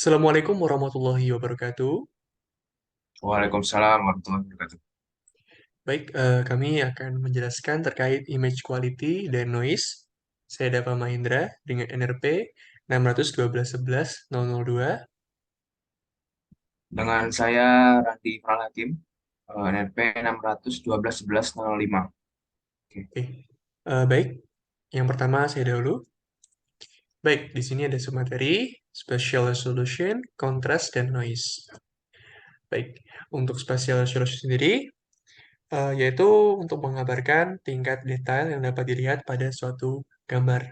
Assalamualaikum warahmatullahi wabarakatuh. Waalaikumsalam warahmatullahi wabarakatuh. Baik, kami akan menjelaskan terkait image quality dan noise. Saya Dava Mahendra dengan NRP 612.11.002. Dengan saya Randi Ifral Hakim, NRP 612.11.11.05. Oke. Oke, baik. Yang pertama saya dahulu. Baik, di sini ada materi, spatial resolution, contrast, dan noise. Baik, untuk spatial resolution sendiri, yaitu untuk mengabarkan tingkat detail yang dapat dilihat pada suatu gambar.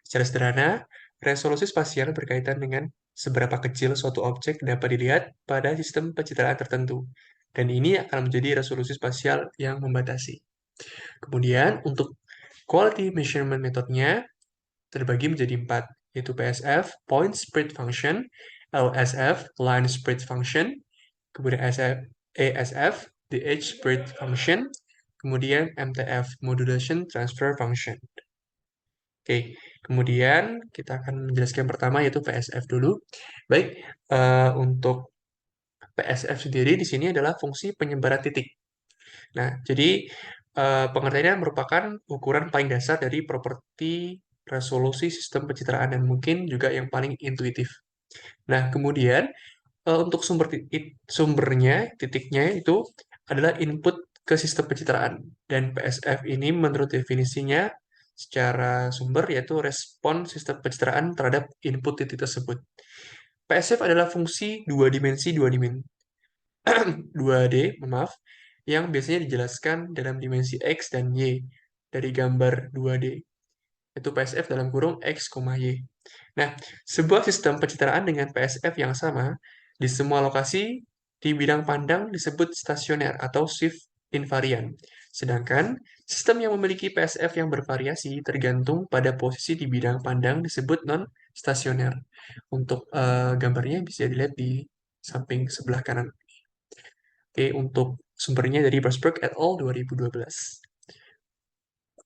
Secara sederhana, resolusi spasial berkaitan dengan seberapa kecil suatu objek dapat dilihat pada sistem pencitraan tertentu, dan ini akan menjadi resolusi spasial yang membatasi. Kemudian, untuk quality measurement metodenya terbagi menjadi empat, yaitu PSF, Point Spread Function, LSF, Line Spread Function, kemudian ASF, the Edge Spread Function, kemudian MTF, Modulation Transfer Function. Oke, kemudian kita akan menjelaskan pertama yaitu PSF dulu. Baik, untuk PSF sendiri di sini adalah fungsi penyebaran titik. Nah, jadi pengertiannya merupakan ukuran paling dasar dari properti resolusi sistem pencitraan dan mungkin juga yang paling intuitif. Nah, kemudian untuk sumbernya, titiknya itu adalah input ke sistem pencitraan. Dan PSF ini menurut definisinya secara sumber yaitu respon sistem pencitraan terhadap input titik tersebut. PSF adalah fungsi dua dimensi 2D, maaf, yang biasanya dijelaskan dalam dimensi X dan Y dari gambar 2D, yaitu PSF dalam kurung X, Y. Nah, sebuah sistem pencitraan dengan PSF yang sama di semua lokasi di bidang pandang disebut stasioner atau shift invariant. Sedangkan sistem yang memiliki PSF yang bervariasi tergantung pada posisi di bidang pandang disebut non-stasioner. Untuk gambarnya bisa dilihat di samping sebelah kanan. Oke, untuk sumbernya dari Brasberg et al. 2012.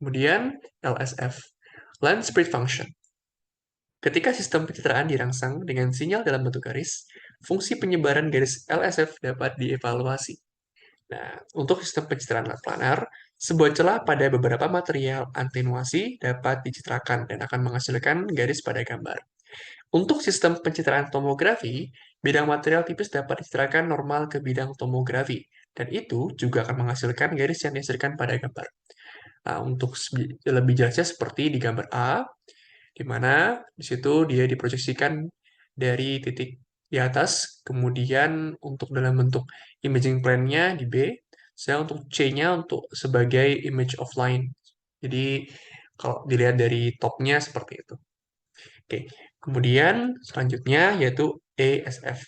Kemudian LSF, Line Spread Function. Ketika sistem pencitraan dirangsang dengan sinyal dalam bentuk garis, fungsi penyebaran garis LSF dapat dievaluasi. Nah, untuk sistem pencitraan planar, sebuah celah pada beberapa material atenuasi dapat dicitrakan dan akan menghasilkan garis pada gambar. Untuk sistem pencitraan tomografi, bidang material tipis dapat dicitrakan normal ke bidang tomografi, dan itu juga akan menghasilkan garis yang dihasilkan pada gambar. Nah, untuk lebih jelasnya seperti di gambar A, di mana di situ dia diproyeksikan dari titik di atas, kemudian untuk dalam bentuk imaging plane-nya di B, saya untuk C-nya untuk sebagai image of line. Jadi kalau dilihat dari top-nya seperti itu. Oke, kemudian selanjutnya yaitu ASF.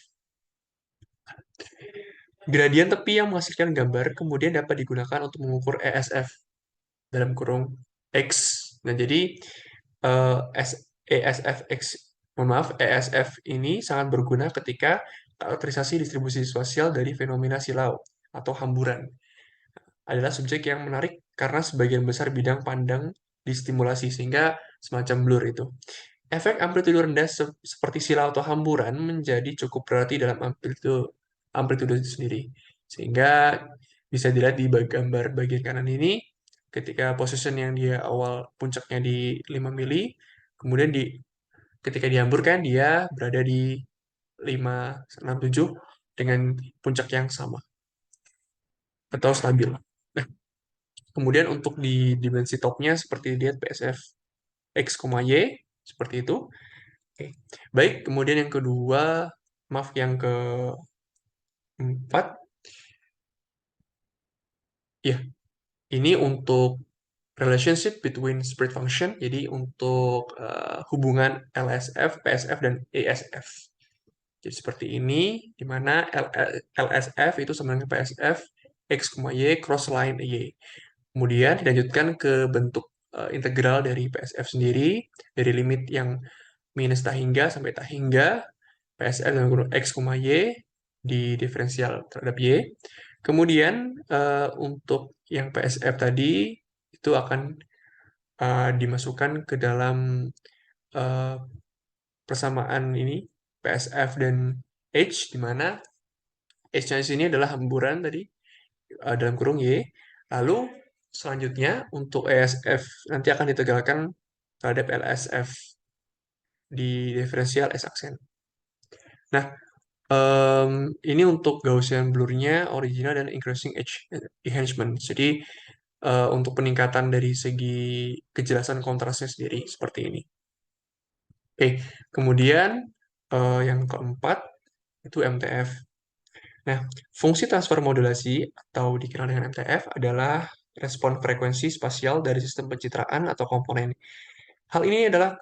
Gradien tepi yang menghasilkan gambar kemudian dapat digunakan untuk mengukur ESF dalam kurung X. Nah, jadi ESF X, mohon maaf, ESF ini sangat berguna ketika karakterisasi distribusi spasial dari fenomena silau atau hamburan adalah subjek yang menarik karena sebagian besar bidang pandang distimulasi sehingga semacam blur itu. Efek amplitudo rendah seperti silau atau hamburan menjadi cukup berarti dalam amplitudo itu sendiri. Sehingga bisa dilihat di gambar bagian kanan ini, ketika position yang dia awal puncaknya di 5 mili, kemudian ketika dihamburkan dia berada di 567 dengan puncak yang sama atau stabil. Nah, kemudian untuk di dimensi topnya seperti lihat PSF X, Y, seperti itu. Oke. Baik, kemudian yang kedua, maaf yang keempat, ya, ini untuk relationship between spread function, jadi untuk hubungan LSF, PSF, dan ASF. Jadi seperti ini, di mana LSF itu sama dengan PSF, X, Y, cross line Y. Kemudian dilanjutkan ke bentuk integral dari PSF sendiri, dari limit yang minus tak hingga sampai tak hingga, PSF dengan kurung X, Y di diferensial terhadap Y. Kemudian untuk yang PSF tadi itu akan dimasukkan ke dalam eh, persamaan ini. PSF dan H, di mana H-nya di sini adalah hamburan tadi, dalam kurung Y. Lalu selanjutnya untuk ESF nanti akan ditegalkan terhadap LSF di diferensial S aksen. Nah, ini untuk Gaussian blur-nya, original, dan increasing edge enhancement. Jadi, untuk peningkatan dari segi kejelasan kontrasnya sendiri, seperti ini. Oke, kemudian yang keempat, itu MTF. Nah, fungsi transfer modulasi, atau dikenal dengan MTF, adalah respon frekuensi spasial dari sistem pencitraan atau komponen. Hal ini adalah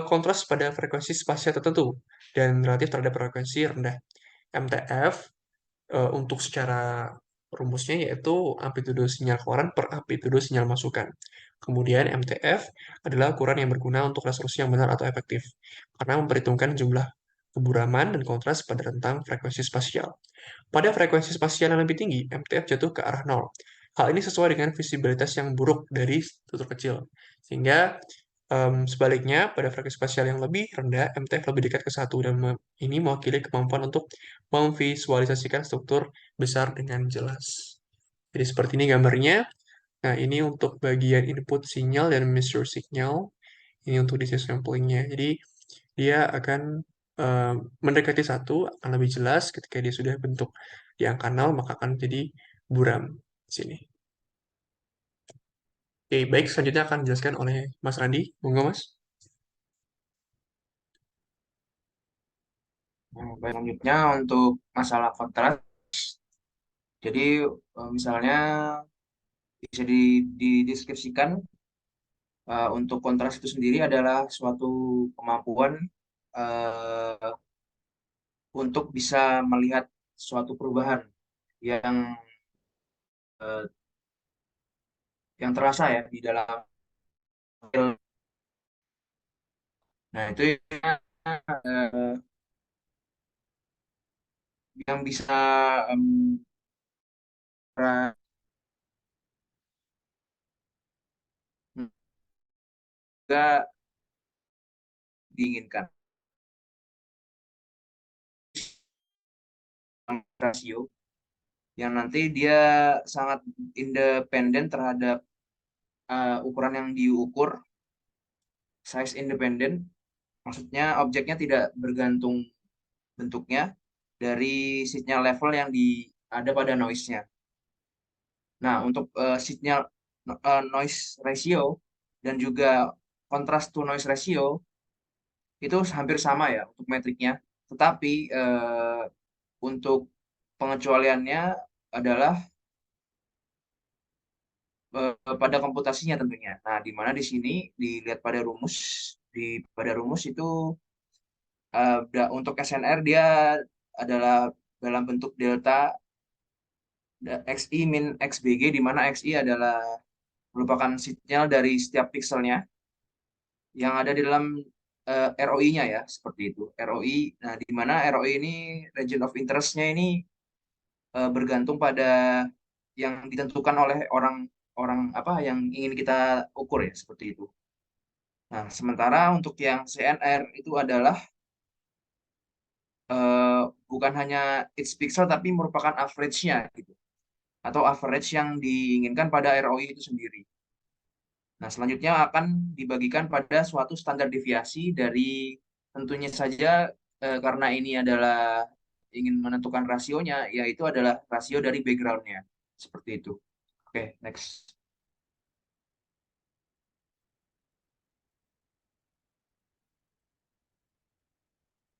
kontras pada frekuensi spasial tertentu dan relatif terhadap frekuensi rendah. MTF untuk secara rumusnya yaitu amplitudo sinyal keluaran per amplitudo sinyal masukan. Kemudian MTF adalah ukuran yang berguna untuk resolusi yang benar atau efektif, karena memperhitungkan jumlah keburaman dan kontras pada rentang frekuensi spasial. Pada frekuensi spasial yang lebih tinggi, MTF jatuh ke arah nol. Hal ini sesuai dengan visibilitas yang buruk dari struktur kecil. Sehingga sebaliknya, pada frekuensi spasial yang lebih rendah, MTF lebih dekat ke satu dan ini mewakili kemampuan untuk memvisualisasikan struktur besar dengan jelas. Jadi seperti ini gambarnya. Nah, ini untuk bagian input sinyal dan measure signal. Ini untuk DC samplingnya. Jadi dia akan eh, mendekati satu, akan lebih jelas ketika dia sudah bentuk di angka 0, maka akan jadi buram di sini. Oke, baik, selanjutnya akan dijelaskan oleh Mas Randi. Monggo, Mas. Baik, selanjutnya untuk masalah kontras. Jadi misalnya bisa dideskripsikan untuk kontras itu sendiri adalah suatu kemampuan eh, untuk bisa melihat suatu perubahan yang eh, yang terasa ya di dalam film. Nah, itu eh, yang bisa em, juga diinginkan rasio yang nanti dia sangat independen terhadap ukuran yang diukur, size independen, maksudnya objeknya tidak bergantung bentuknya dari sinyal level yang ada pada noise-nya. Nah, untuk sinyal noise ratio dan juga contrast to noise ratio itu hampir sama ya untuk metriknya. Tetapi untuk pengecualiannya adalah pada komputasinya tentunya. Nah, di mana di sini dilihat pada rumus, pada rumus itu untuk SNR dia adalah dalam bentuk delta XI min XBG, di mana XI adalah merupakan sinyal dari setiap pikselnya yang ada di dalam ROI-nya ya, seperti itu. ROI, nah di mana ROI ini region of interest-nya ini bergantung pada yang ditentukan oleh orang orang apa yang ingin kita ukur ya, seperti itu. Nah, sementara untuk yang CNR itu adalah eh, bukan hanya each pixel tapi merupakan average-nya gitu atau average yang diinginkan pada ROI itu sendiri. Nah, selanjutnya akan dibagikan pada suatu standar deviasi dari tentunya saja karena ini adalah ingin menentukan rasionya, yaitu adalah rasio dari background-nya. Seperti itu. Oke, next.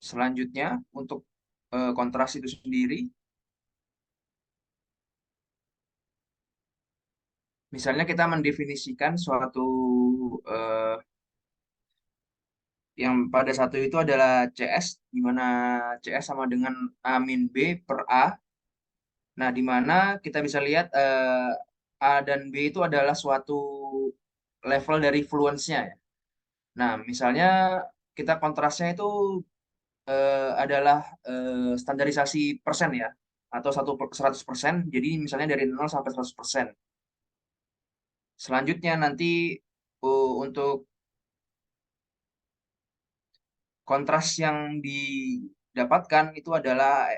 Selanjutnya, untuk kontras itu sendiri, misalnya kita mendefinisikan suatu eh, yang pada satu itu adalah CS, di mana CS sama dengan A min B per A. Nah, di mana kita bisa lihat A dan B itu adalah suatu level dari fluence-nya ya. Nah, misalnya kita kontrasnya itu adalah standarisasi persen ya, atau 100%. Jadi misalnya dari 0 sampai 100%. Selanjutnya nanti untuk kontras yang didapatkan itu adalah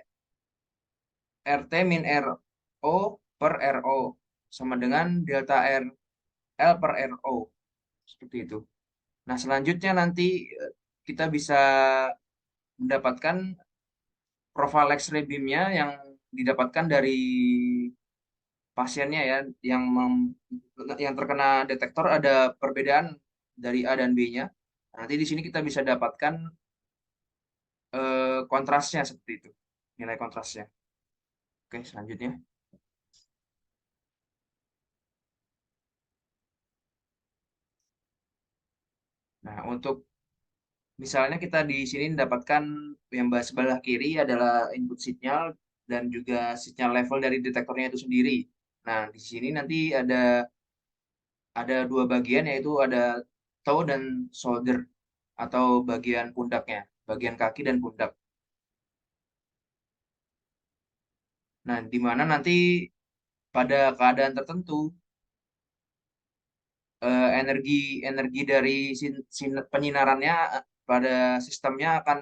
RT min RO per RO sama dengan delta R L per RO. Seperti itu. Nah, selanjutnya nanti kita bisa mendapatkan profil X-ray beam-nya yang didapatkan dari pasiennya ya, yang yang terkena detektor ada perbedaan dari A dan B-nya. Nanti di sini kita bisa dapatkan kontrasnya seperti itu, nilai kontrasnya. Oke, selanjutnya. Nah, untuk misalnya kita di sini mendapatkan yang sebelah kiri adalah input sinyal dan juga sinyal level dari detektornya itu sendiri. Nah, di sini nanti ada dua bagian yaitu ada toe dan shoulder atau bagian pundaknya, bagian kaki dan pundak. Nah, di mana nanti pada keadaan tertentu energi energi dari penyinarannya pada sistemnya akan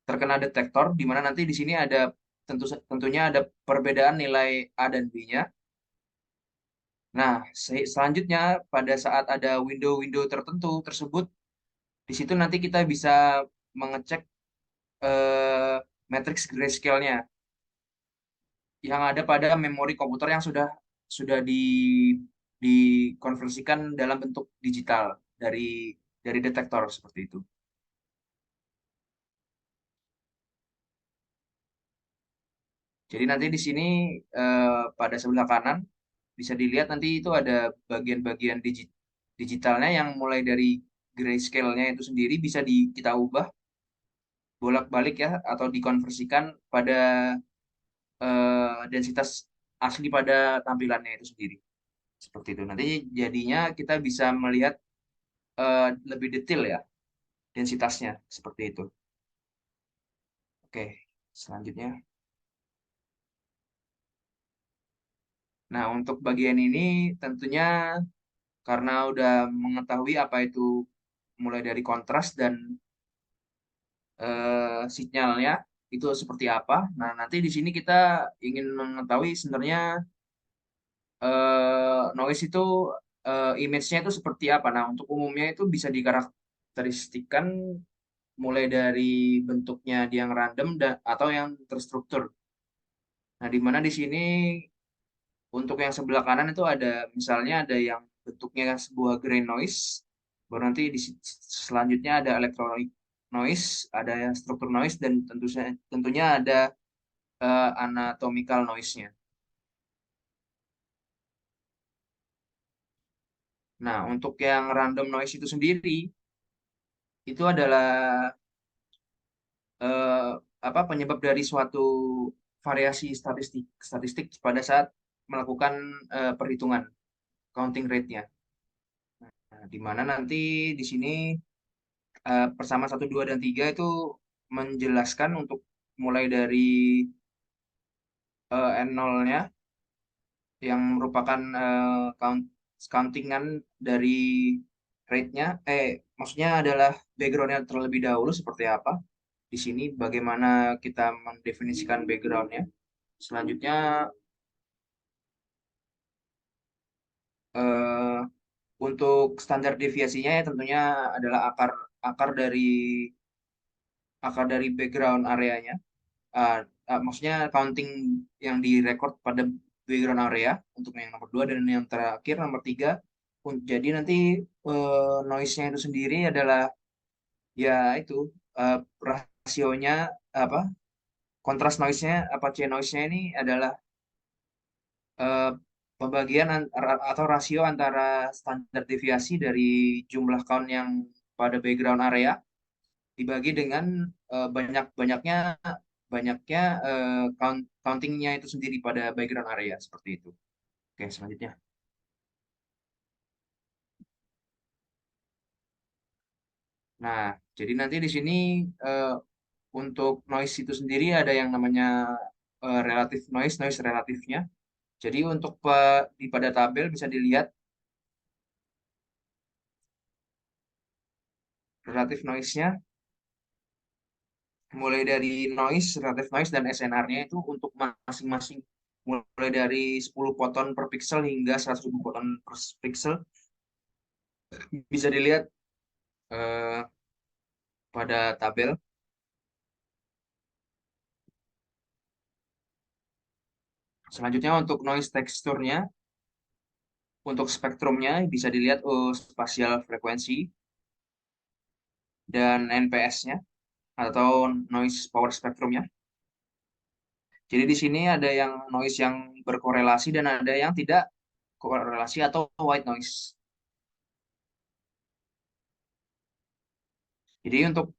terkena detektor, di mana nanti di sini ada tentunya ada perbedaan nilai A dan B-nya. Nah, selanjutnya pada saat ada window-window tertentu tersebut, di situ nanti kita bisa mengecek eh, matrix grayscale-nya yang ada pada memori komputer yang sudah dikonversikan dalam bentuk digital dari detektor seperti itu. Jadi nanti di sini pada sebelah kanan bisa dilihat nanti itu ada bagian-bagian digitalnya yang mulai dari grayscale-nya itu sendiri bisa kita ubah bolak-balik ya atau dikonversikan pada densitas asli pada tampilannya itu sendiri. Seperti itu. Nanti jadinya kita bisa melihat lebih detail ya densitasnya seperti itu. Oke, selanjutnya. Nah, untuk bagian ini tentunya karena udah mengetahui apa itu mulai dari kontras dan sinyalnya itu seperti apa. Nah, nanti di sini kita ingin mengetahui sebenarnya noise itu image-nya itu seperti apa. Nah, untuk umumnya itu bisa dikarakteristikan mulai dari bentuknya yang random atau yang terstruktur. Nah, di mana di sini untuk yang sebelah kanan itu ada misalnya ada yang bentuknya sebuah grain noise, baru nanti selanjutnya ada electronic noise, ada yang struktur noise dan tentunya ada anatomical noise-nya. Nah, untuk yang random noise itu sendiri itu adalah eh, apa penyebab dari suatu variasi statistik statistik pada saat melakukan perhitungan counting rate-nya. Nah, di mana nanti di sini persama 1, 2, dan 3 itu menjelaskan untuk mulai dari N0-nya yang merupakan countingan dari rate-nya, maksudnya adalah background-nya terlebih dahulu seperti apa. Di sini bagaimana kita mendefinisikan background-nya. Selanjutnya eh, untuk standar deviasinya ya tentunya adalah akar dari background areanya. uh, Maksudnya counting yang direkod pada background area untuk yang nomor 2 dan yang terakhir nomor 3. Jadi nanti noise-nya itu sendiri adalah ya itu uh, rasionya apa kontras noise-nya apa C noise-nya ini adalah uh, pembagian atau rasio antara standar deviasi dari jumlah count yang pada background area dibagi dengan banyak-banyaknya countingnya itu sendiri pada background area seperti itu. Oke, selanjutnya. Nah, jadi nanti di sini eh, untuk noise itu sendiri ada yang namanya relative noise, noise relatifnya. Jadi untuk pada tabel bisa dilihat relative noise-nya. mulai dari noise, relative noise, dan SNR-nya itu untuk masing-masing mulai dari 10 foton per pixel hingga 100.000 foton per pixel bisa dilihat eh, pada tabel. Selanjutnya untuk noise teksturnya, untuk spektrumnya bisa dilihat spatial frekuensi dan NPS-nya atau noise power spektrumnya. Jadi di sini ada yang noise yang berkorelasi dan ada yang tidak korelasi atau white noise. Jadi untuk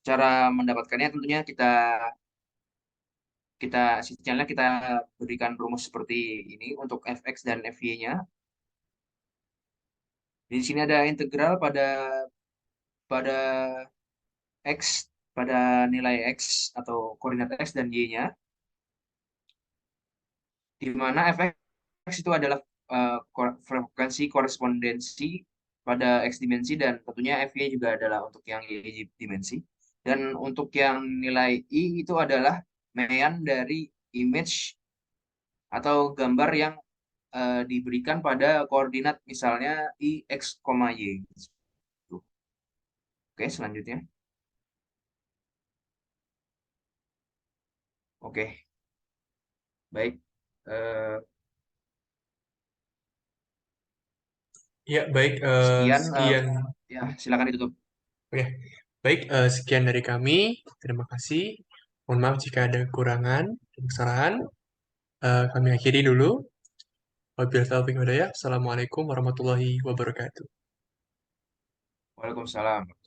cara mendapatkannya tentunya kita kita sinyalnya kita berikan rumus seperti ini untuk fx dan fy-nya. Di sini ada integral pada pada x pada nilai x atau koordinat x dan y-nya, di mana fx itu adalah frekuensi korespondensi pada x dimensi dan tentunya fy juga adalah untuk yang y dimensi. Dan untuk yang nilai i itu adalah mean dari image atau gambar yang diberikan pada koordinat misalnya i x, y. Oke, selanjutnya. Oke, baik. Eh, Ya, baik. sekian, Sekian. ya silakan ditutup. Oke, baik. Sekian dari kami. Terima kasih. Mohon maaf jika ada kekurangan dan kesalahan. Kami akhiri dulu. Wabillahi taufiq wal hidayah. Assalamualaikum warahmatullahi wabarakatuh. Waalaikumsalam.